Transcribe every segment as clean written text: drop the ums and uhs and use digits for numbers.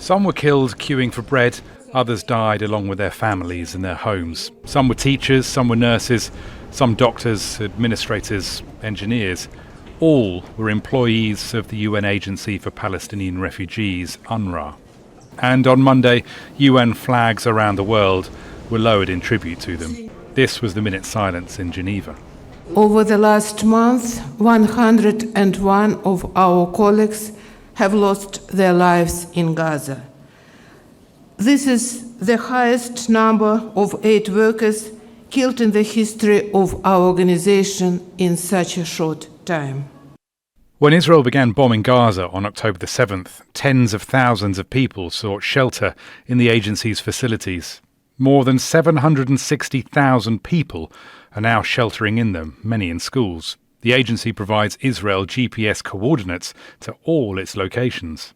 Some were killed queuing for bread, others died along with their families in their homes. Some were teachers, some were nurses, some doctors, administrators, engineers. All were employees of the UN Agency for Palestinian Refugees, UNRWA. And on Monday, UN flags around the world were lowered in tribute to them. This was the minute's silence in Geneva. Over the last month, 101 of our colleagues have lost their lives in Gaza. This is the highest number of aid workers killed in the history of our organization in such a short time. When Israel began bombing Gaza on October the 7th, tens of thousands of people sought shelter in the agency's facilities. More than 760,000 people are now sheltering in them, many in schools. The agency provides Israel GPS coordinates to all its locations.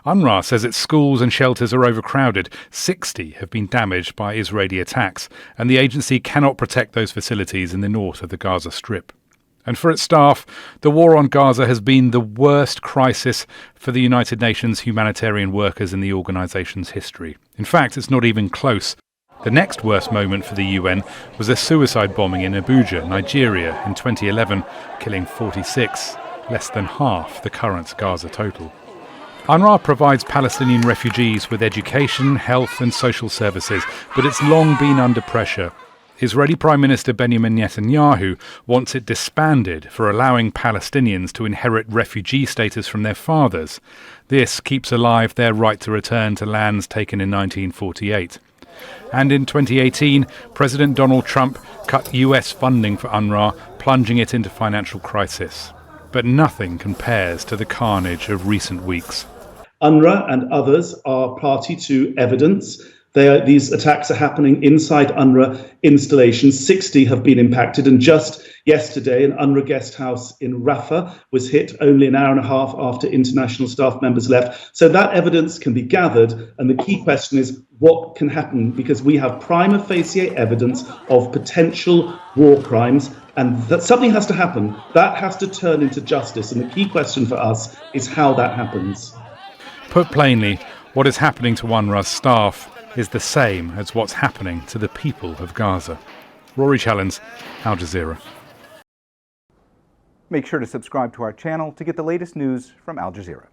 UNRWA says its schools and shelters are overcrowded. 60 have been damaged by Israeli attacks, and the agency cannot protect those facilities in the north of the Gaza Strip. And for its staff, the war on Gaza has been the worst crisis for the United Nations humanitarian workers in the organisation's history. In fact, it's not even close. The next worst moment for the UN was a suicide bombing in Abuja, Nigeria, in 2011, killing 46, less than half the current Gaza total. UNRWA provides Palestinian refugees with education, health and social services, but it's long been under pressure. Israeli Prime Minister Benjamin Netanyahu wants it disbanded for allowing Palestinians to inherit refugee status from their fathers. This keeps alive their right to return to lands taken in 1948. And in 2018, President Donald Trump cut US funding for UNRWA, plunging it into financial crisis. But nothing compares to the carnage of recent weeks. UNRWA and others are party to evidence. These attacks are happening inside UNRWA installations. 60 have been impacted, and just yesterday an UNRWA guest house in Rafah was hit only an hour and a half after international staff members left. So that evidence can be gathered, and the key question is what can happen, because we have prima facie evidence of potential war crimes, and that something has to happen. That has to turn into justice, and the key question for us is how that happens. Put plainly, what is happening to UNRWA's staff is the same as what's happening to the people of Gaza. Rory, Challands, Al Jazeera. Make sure to subscribe to our channel to get the latest news from Al Jazeera.